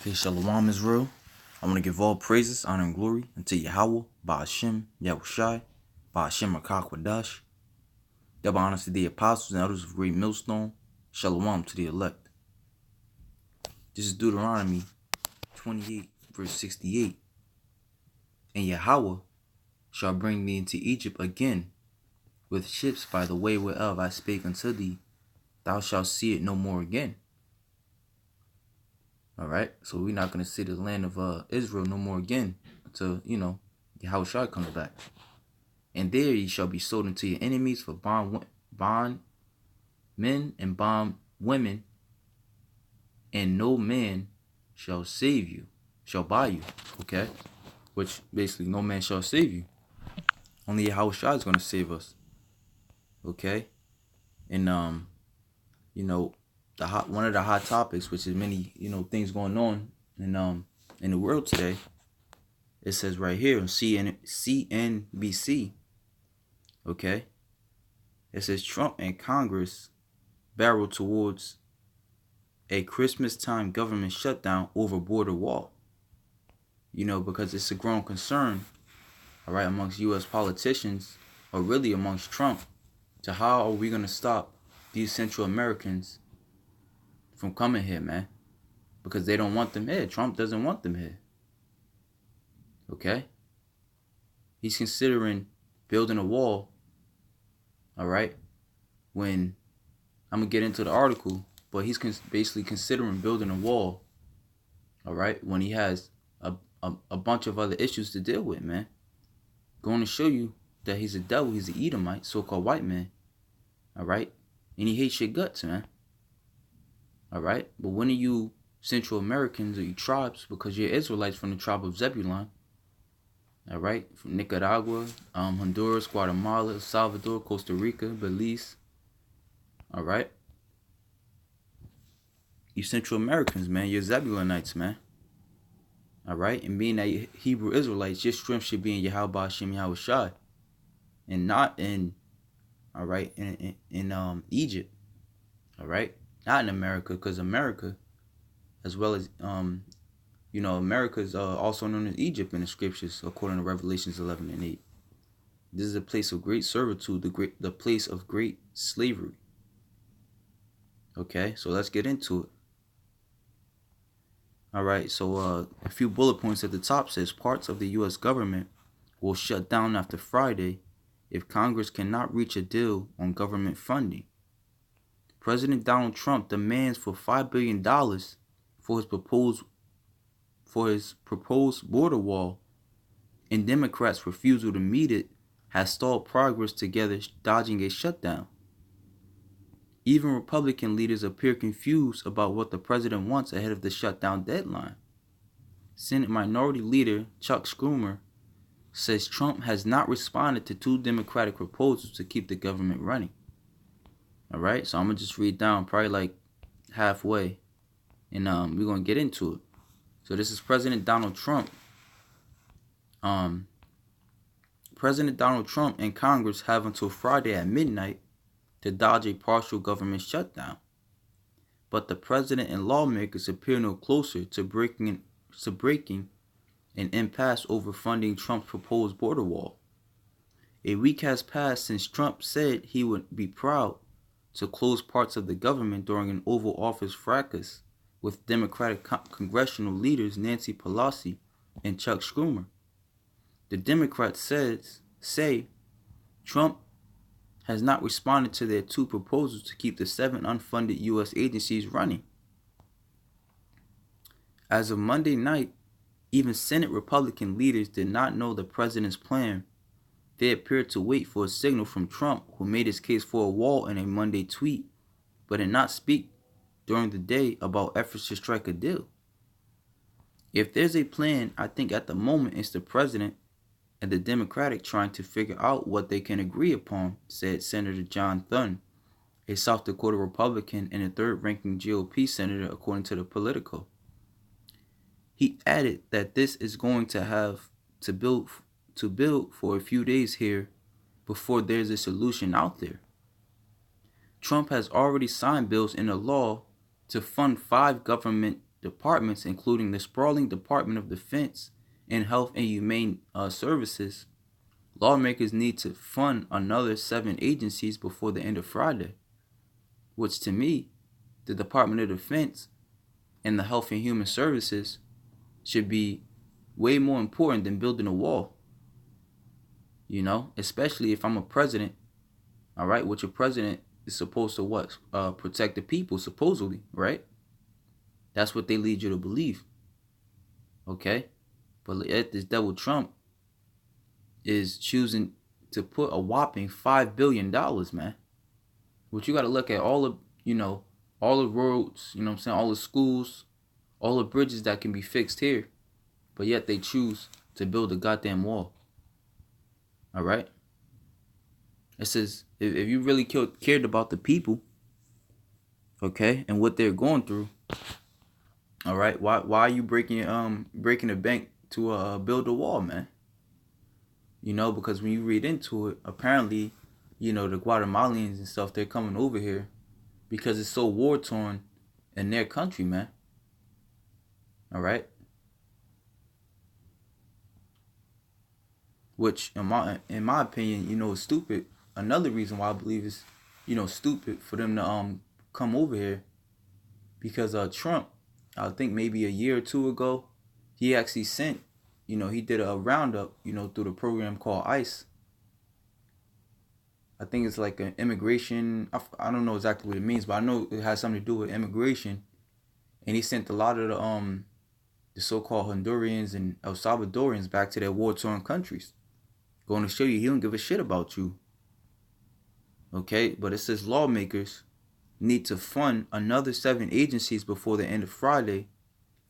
Peace, Shalom, Israel. I want to give all praises, honor, and glory unto YAHAWAH, BAHASHAM, YAHAWASHI, BAHASHAM HaKakwadash. Double honors to the apostles and elders of Great Millstone. Shalom to the elect. This is Deuteronomy 28, verse 68. And YAHAWAH shall bring thee into Egypt again with ships by the way whereof I spake unto thee. Thou shalt see it no more again. Alright, so we're not going to see the land of Israel no more again until, YAHAWASHI comes back. And there ye shall be sold unto your enemies for bond men and bond women, and no man shall save you, shall buy you, okay? Which basically no man shall save you. Only YAHAWASHI is going to save us, okay? And, one of the hot topics, which is many, things going on in the world today. It says right here on CNBC, okay? It says Trump and Congress barrel towards a Christmas time government shutdown over border wall. Because it's a growing concern, all right, amongst U.S. politicians, or really amongst Trump, to how are we going to stop these Central Americans from coming here, man, because they don't want them here. Trump doesn't want them here. Okay? He's considering building a wall, all right, when I'm going to get into the article, but he's basically considering building a wall, all right, when he has a bunch of other issues to deal with, man. Going to show you that he's a devil, he's an Edomite, so-called white man, all right, and he hates your guts, man. All right, but when are you Central Americans or you tribes, because you're Israelites from the tribe of Zebulon, all right, from Nicaragua, Honduras, Guatemala, El Salvador, Costa Rica, Belize, all right, you Central Americans, man, you're Zebulonites, man, all right, and being that you're Hebrew Israelites, your strength should be in Yahawah, BAHASHAM, YAHAWASHI, and not in, all right, in Egypt, all right. Not in America, because America, as well as, America is also known as Egypt in the scriptures, according to Revelations 11 and 8. This is a place of great servitude, the place of great slavery. Okay, so let's get into it. All right, so a few bullet points at the top says parts of the U.S. government will shut down after Friday if Congress cannot reach a deal on government funding. President Donald Trump demands for $5 billion for his proposed border wall, and Democrats' refusal to meet it has stalled progress together, dodging a shutdown. Even Republican leaders appear confused about what the president wants ahead of the shutdown deadline. Senate Minority Leader Chuck Schumer says Trump has not responded to two Democratic proposals to keep the government running. All right, so I'm going to just read down probably like halfway, and we're going to get into it. So this is President Donald Trump. President Donald Trump and Congress have until Friday at midnight to dodge a partial government shutdown. But the president and lawmakers appear no closer to breaking an impasse over funding Trump's proposed border wall. A week has passed since Trump said he would be proud to close parts of the government during an Oval Office fracas with Democratic congressional leaders Nancy Pelosi and Chuck Schumer. The Democrats say Trump has not responded to their two proposals to keep the 7 unfunded U.S. agencies running. As of Monday night, even Senate Republican leaders did not know the president's plan. They appeared to wait for a signal from Trump, who made his case for a wall in a Monday tweet, but did not speak during the day about efforts to strike a deal. If there's a plan, I think at the moment it's the president and the Democratic trying to figure out what they can agree upon, said Senator John Thune, a South Dakota Republican and a third-ranking GOP senator, according to the Politico. He added that this is going to have to build for a few days here before there's a solution out there. Trump has already signed bills into law to fund 5 government departments, including the sprawling Department of Defense and Health and Humane Services, lawmakers need to fund another 7 agencies before the end of Friday, which to me, the Department of Defense and the Health and Human Services should be way more important than building a wall. You know, especially if I'm a president, all right, which a president is supposed to what? Protect the people, supposedly, right? That's what they lead you to believe. Okay? But yet this devil Trump is choosing to put a whopping $5 billion, man. Which you got to look at all of, all the roads, you know what I'm saying, all the schools, all the bridges that can be fixed here. But yet they choose to build a goddamn wall. All right? It says, if you really cared about the people, okay, and what they're going through, all right, why are you breaking the bank to build a wall, man? You know, because when you read into it, apparently, the Guatemalans and stuff, they're coming over here because it's so war torn in their country, man. All right. Which, in my opinion, is stupid. Another reason why I believe it's, stupid for them to come over here, because Trump, I think maybe a year or two ago, he actually sent, he did a roundup, through the program called ICE. I think it's like an immigration. I don't know exactly what it means, but I know it has something to do with immigration. And he sent a lot of the so-called Hondurans and El Salvadorians back to their war-torn countries. Going to show you he don't give a shit about you. Okay, but it says lawmakers need to fund another 7 agencies before the end of Friday.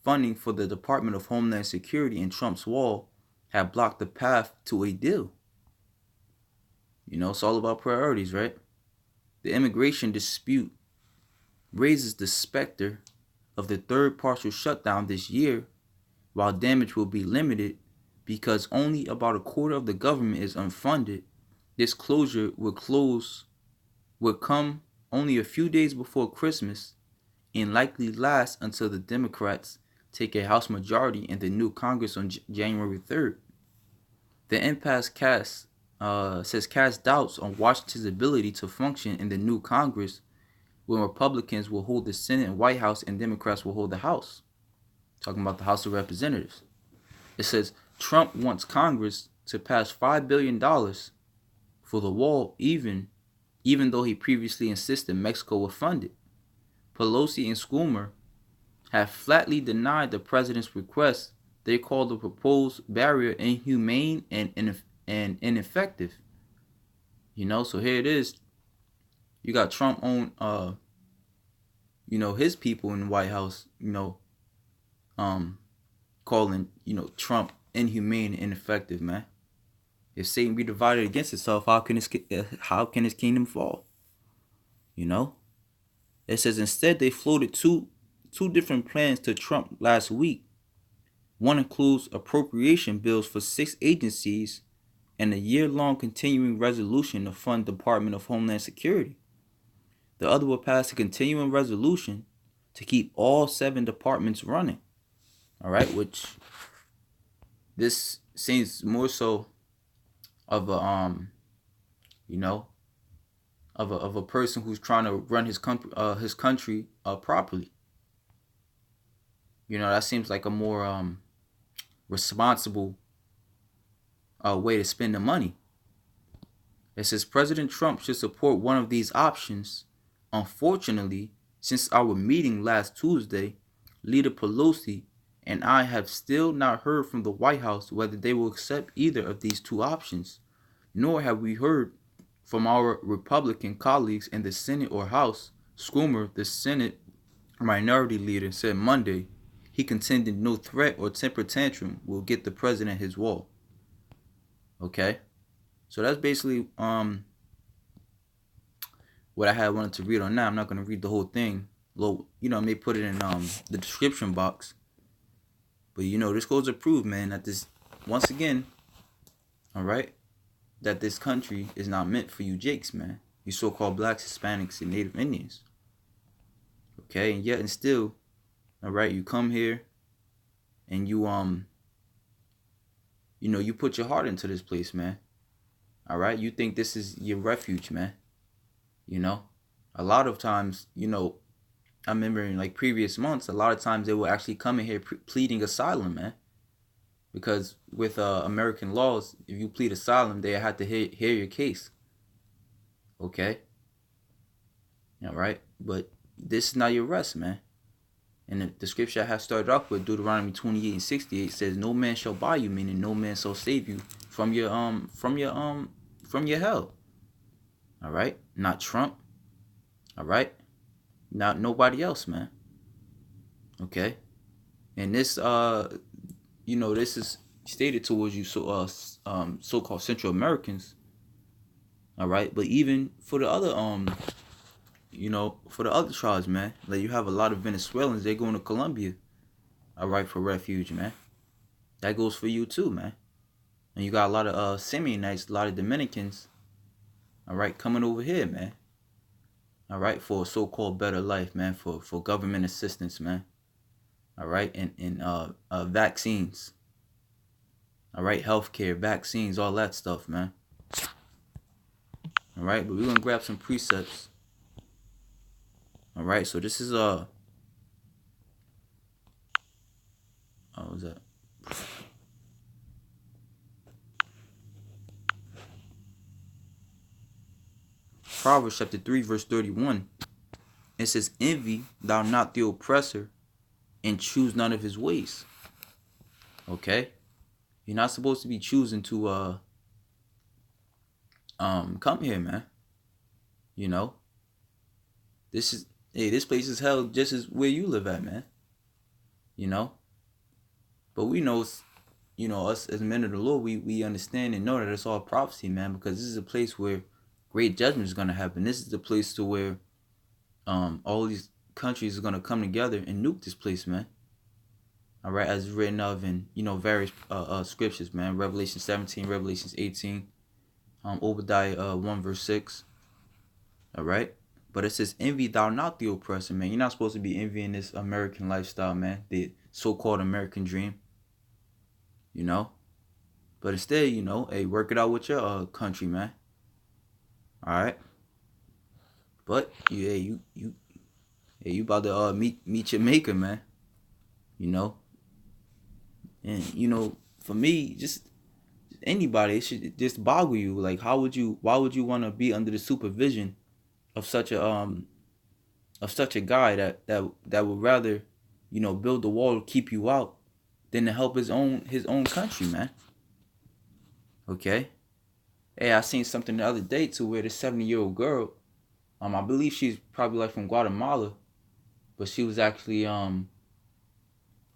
Funding for the Department of Homeland Security and Trump's wall have blocked the path to a deal. It's all about priorities, right? The immigration dispute raises the specter of the third partial shutdown this year, while damage will be limited because only about a quarter of the government is unfunded. This closure will come only a few days before Christmas and likely last until the Democrats take a House majority in the new Congress on January 3rd. The impasse casts doubts on Washington's ability to function in the new Congress when Republicans will hold the Senate and White House and Democrats will hold the House. Talking about the House of Representatives. It says Trump wants Congress to pass $5 billion for the wall, even though he previously insisted Mexico would fund it. Pelosi and Schumer have flatly denied the president's request. They call the proposed barrier inhumane and ineffective. So here it is. You got Trump on, his people in the White House, calling, Trump inhumane and ineffective, man. If Satan be divided against itself, how can his kingdom fall? It says instead they floated two different plans to Trump last week. One includes appropriation bills for 6 agencies and a year-long continuing resolution to fund the Department of Homeland Security. The other will pass a continuing resolution to keep all 7 departments running. All right, which this seems more so of a of a person who's trying to run his country properly. That seems like a more responsible way to spend the money. It says President Trump should support one of these options. Unfortunately, since our meeting last Tuesday, Leader Pelosi and I have still not heard from the White House whether they will accept either of these 2 options, nor have we heard from our Republican colleagues in the Senate or House. Schumer, the Senate minority leader, said Monday he contended no threat or temper tantrum will get the president his wall. Okay, so that's basically what I had wanted to read on that. I'm not going to read the whole thing. I may put it in the description box. But this goes to prove, man, that this, once again, all right, that this country is not meant for you jakes, man. You so-called blacks, Hispanics, and Native Indians. Okay, and yet and still, All right, you come here and you you put your heart into this place, man. All right, you think this is your refuge, man. You know, a lot of times, I remember in like previous months, a lot of times they will actually come in here pleading asylum, man. Because with American laws, if you plead asylum, they had to hear your case. Okay? All right? But this is not your rest, man. And the scripture I have started off with, Deuteronomy 28 and 68, says, "No man shall buy you," meaning no man shall save you from your hell. All right? Not Trump. All right? Not nobody else, man. Okay? And this this is stated towards you, so-called Central Americans. All right? But even for the other for the other tribes, man, like you have a lot of Venezuelans, they're going to Colombia, all right, for refuge, man. That goes for you too, man. And you got a lot of Simeonites, a lot of Dominicans, all right, coming over here, man. All right, for a so-called better life, man, for government assistance, man. All right, and vaccines. All right, healthcare, vaccines, all that stuff, man. All right, but we're gonna grab some precepts. All right, so this is what was that? Proverbs chapter 3, verse 31. It says, "Envy thou not the oppressor, and choose none of his ways." Okay, you're not supposed to be choosing to come here, man. You know, this place is hell just as where you live at, man. You know, but we know, us as men of the Lord, we understand and know that it's all prophecy, man, because this is a place where great judgment is gonna happen. This is the place to where all these countries are gonna come together and nuke this place, man. All right, as written of in various scriptures, man. Revelation 17, Revelations 18, Obadiah 1 verse 6. All right, but it says, "Envy thou not the oppressor," man. You're not supposed to be envying this American lifestyle, man. The so-called American dream. But instead, hey, work it out with your country, man. All right, but you about to meet your maker, man. And for me, just anybody, it should just boggle you. Like, why would you want to be under the supervision of such a guy that would rather build the wall to keep you out than to help his own country, man. Okay. Hey, I seen something the other day to where this 70-year-old girl, I believe she's probably like from Guatemala, but she was actually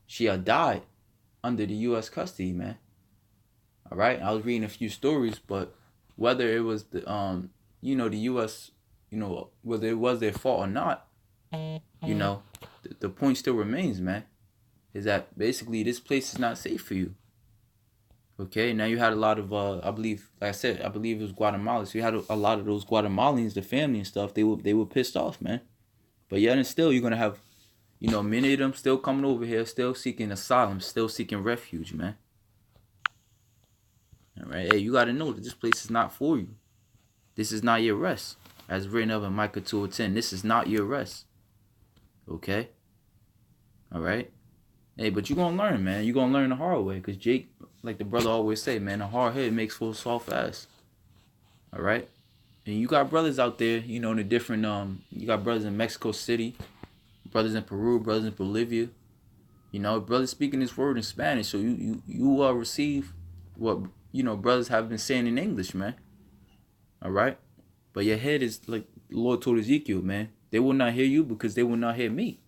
she died under the U.S. custody, man. All right, I was reading a few stories, but whether it was the the U.S. whether it was their fault or not, the point still remains, man, is that basically this place is not safe for you. Okay, now you had a lot of I believe, like I said, I believe it was Guatemala. So you had a lot of those Guatemalans, the family and stuff. They were pissed off, man. But yet and still, you're gonna have many of them still coming over here, still seeking asylum, still seeking refuge, man. All right, hey, you got to know that this place is not for you. This is not your rest. As written of in Micah 2:10, this is not your rest. Okay? All right? Hey, but you're going to learn, man. You're going to learn the hard way. Because Jake, like the brother always say, man, a hard head makes for a soft ass. All right? And you got brothers out there, in the different, you got brothers in Mexico City, brothers in Peru, brothers in Bolivia. Brothers speaking this word in Spanish. So you receive what brothers have been saying in English, man. All right, but your head is like the Lord told Ezekiel, man. They will not hear you because they will not hear me.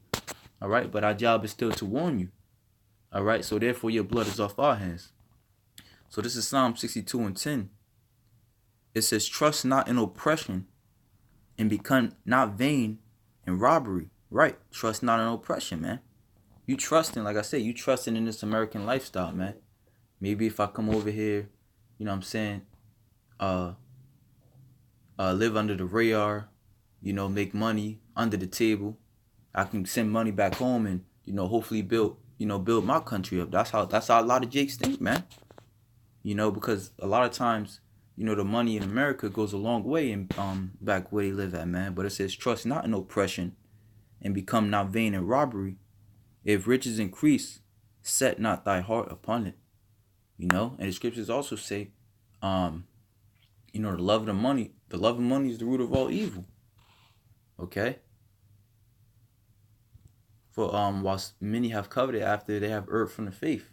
All right, but our job is still to warn you. All right, so therefore your blood is off our hands. So this is Psalm 62:10. It says, "Trust not in oppression, and become not vain in robbery." Right, trust not in oppression, man. You trusting, like I said, you trusting in this American lifestyle, man. Maybe if I come over here, what I'm saying, live under the radar, make money under the table. I can send money back home and, hopefully build my country up. That's how a lot of Jakes think, man. Because a lot of times, the money in America goes a long way in back where they live at, man. But it says, trust not in oppression, and become not vain in robbery. If riches increase, set not thy heart upon it. And the scriptures also say, the love of money is the root of all evil. Okay. For whilst many have coveted after they have erred from the faith.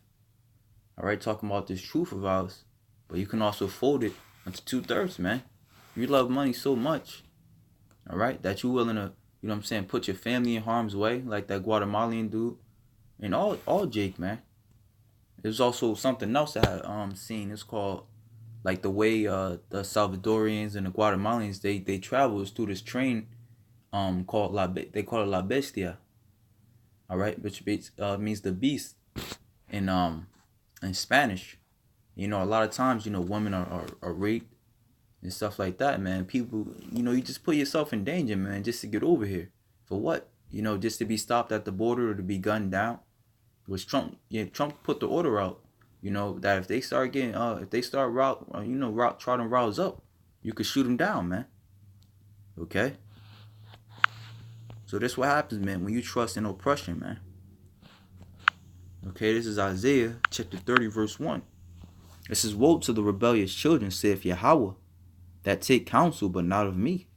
All right, talking about this truth of ours, but you can also fold it into 2/3, man. You love money so much, all right, that you're willing to, put your family in harm's way, like that Guatemalan dude, and all Jake, man. There's also something else that I seen. It's called, like, the way the Salvadorians and the Guatemalans they travel is through this train called they call it La Bestia. All right, which means the beast in Spanish. A lot of times, women are raped and stuff like that, man. People, you just put yourself in danger, man, just to get over here. For what? Just to be stopped at the border or to be gunned down. Was Trump? Yeah, Trump put the order out. That if they start getting, if they start trying to rouse up, you could shoot them down, man. Okay. So that's what happens, man, when you trust in oppression, man. Okay, this is Isaiah chapter 30, verse 1. It says, woe to the rebellious children, saith YAHAWAH, that take counsel, but not of me.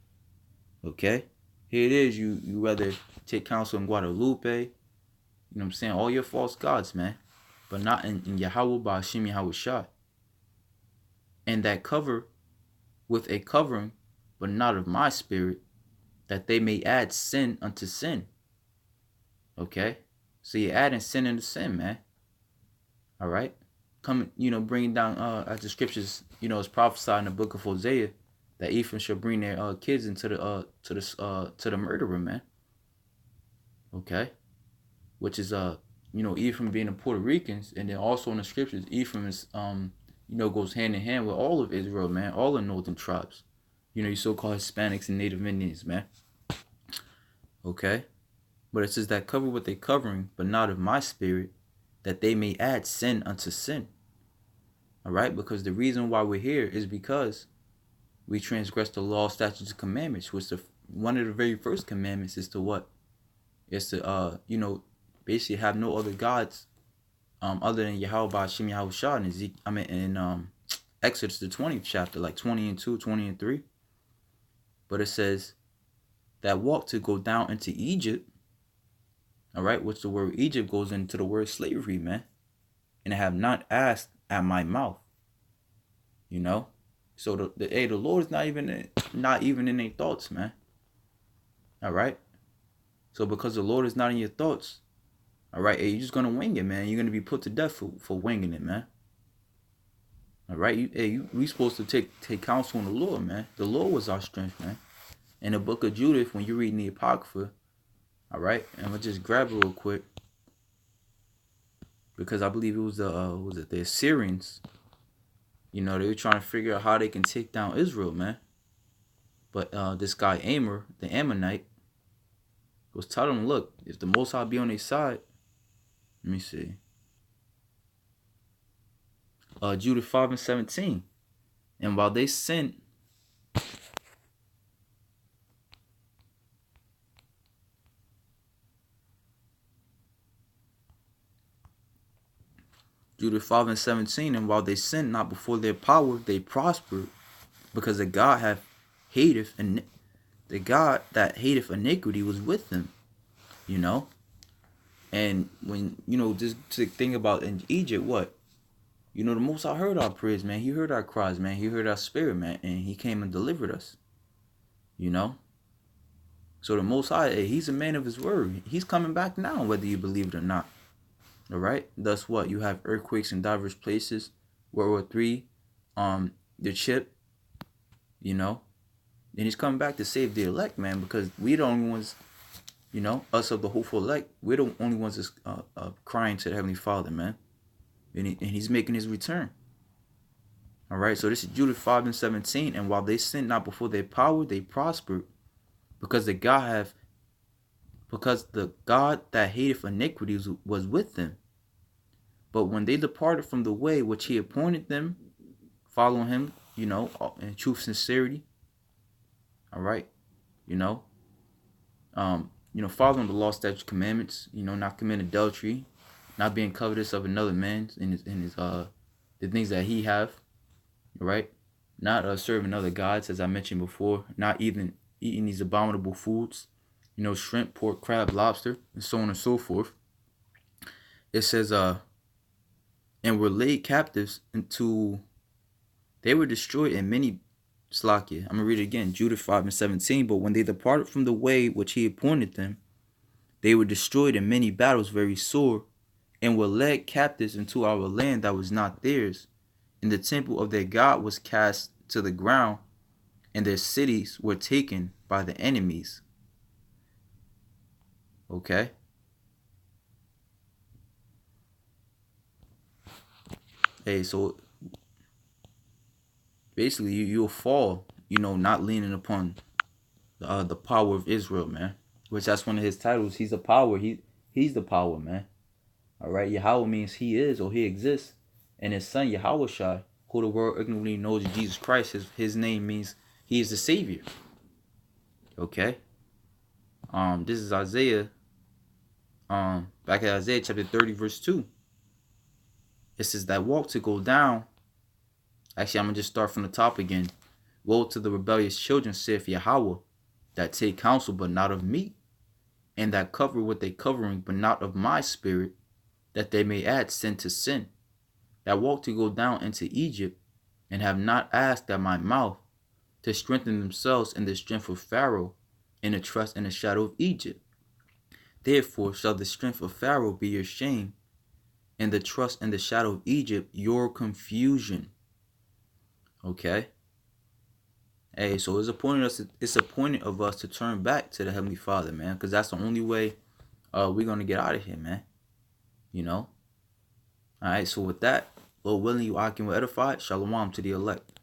Okay? Here it is, you rather take counsel in Guadalupe, all your false gods, man, but not in YAHAWAH, BAHASHAM, YAHAWASHI. And that cover with a covering, but not of my spirit, that they may add sin unto sin. Okay? So you're adding sin into sin, man. All right? Coming, bringing down, as the scriptures, is prophesied in the book of Hosea, that Ephraim shall bring their kids into the murderer, man. Okay? Which is, Ephraim being the Puerto Ricans, and then also in the scriptures, Ephraim is, goes hand in hand with all of Israel, man, all the northern tribes. You so-called Hispanics and Native Indians, man. Okay? But it says that cover with a covering, but not of my spirit, that they may add sin unto sin. All right? Because the reason why we're here is because we transgress the law, statutes, and commandments, which one of the very first commandments is to what? Is to, basically have no other gods other than Yahawah, BAHASHAM, YAHAWASHI, in Exodus, the 20th chapter, like 20 and 2, 20 and 3. But it says that walk to go down into Egypt, all right, which the word Egypt goes into the word slavery, man, and I have not asked at my mouth, So the Lord is not even in their thoughts, man. All right. So because the Lord is not in your thoughts, all right, you're just gonna wing it, man. You're gonna be put to death for winging it, man. All right, we supposed to take counsel on the Lord, man. The Lord was our strength, man. In the book of Judith, when you're reading the Apocrypha, all right, and we'll just grab it real quick, because I believe it was the Assyrians. They were trying to figure out how they can take down Israel, man. But this guy Amor, the Ammonite, was telling them, look, if the Most High be on their side, let me see. Judith 5 and 17. And while they sent Judith 5 and 17, and while they sinned not before their power, they prospered, because the God that hateth iniquity was with them, And when, just to think about in Egypt, what? The Most High heard our prayers, man. He heard our cries, man. He heard our spirit, man. And he came and delivered us, So the Most High, he's a man of his word. He's coming back now, whether you believe it or not. All right. Thus, what? You have earthquakes in diverse places. World War III, the chip, And he's coming back to save the elect, man, because we the only ones, us of the hopeful elect, we're the only ones that's crying to the Heavenly Father, man. And he's making his return. All right. So this is Judith 5 and 17. And while they sinned not before their power, they prospered, because the God because the God that hateth iniquities was with them. But when they departed from the way which he appointed them, following him, in truth, sincerity, all right, following the law, statutes, commandments, not committing adultery, not being covetous of another man in his the things that he have, right? Not serving other gods, as I mentioned before, not even eating these abominable foods, shrimp, pork, crab, lobster, and so on and so forth. It says, and were laid captives they were destroyed in many, Slakia. I'm going to read it again, Judah 5:17. But when they departed from the way which he appointed them, they were destroyed in many battles very sore, and were led captives into our land that was not theirs. And the temple of their God was cast to the ground, and their cities were taken by the enemies. Okay? Hey, so basically you'll fall, not leaning upon the power of Israel, man. Which that's one of his titles. He's a power. He's the power, man. All right. Yahweh means he is or he exists, and his son YAHAWASHI, who the world ignorantly knows as Jesus Christ, his name means he is the Savior. Okay. This is Isaiah. Back at Isaiah chapter 30 verse 2. It says that walk to go down. Actually, I'm gonna just start from the top again. Woe to the rebellious children, saith Yahweh, that take counsel but not of me, and that cover with a covering but not of my spirit, that they may add sin to sin, that walk to go down into Egypt, and have not asked at my mouth, to strengthen themselves in the strength of Pharaoh, and to trust in the shadow of Egypt. Therefore shall the strength of Pharaoh be your shame, and the trust in the shadow of Egypt your confusion. Okay? Hey, so it's appointed of us to turn back to the Heavenly Father, man, because that's the only way we're going to get out of here, man. All right, so with that, Lord willing, you I can edify. Shalom to the elect.